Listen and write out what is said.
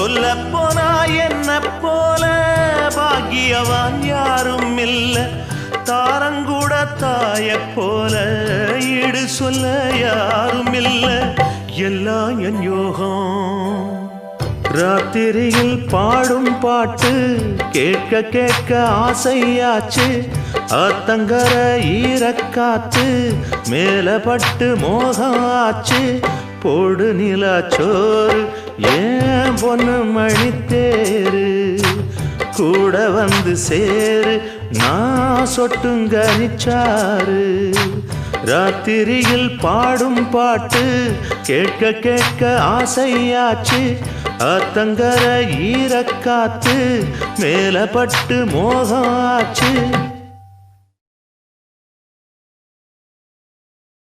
சொல்ல போனா என்ன போல பாக்கியவான் யாரும் இல்ல தாரங்கூட தாய போல ஈடு சொல்ல யாரும் இல்ல எல்லாம் என் யோகம் ராத்திரியில் பாடும் பாட்டு கேட்க கேட்க ஆசையாச்சு ஆத்தங்கர ஈரக்காத்து மேல பட்டு மோகம் ஆச்சு போடு நிலாச்சோறு ஏன் பொண்ணு மணித்தேரு கூட வந்து சேரு நான் சொட்டுங்க நிச்சாரு ராத்திரியில் பாடும் பாட்டு கேட்க கேட்க ஆசையாச்சு ஆத்தங்கர ஈரக்காத்து மேல பட்டு மோகம் ஆச்சு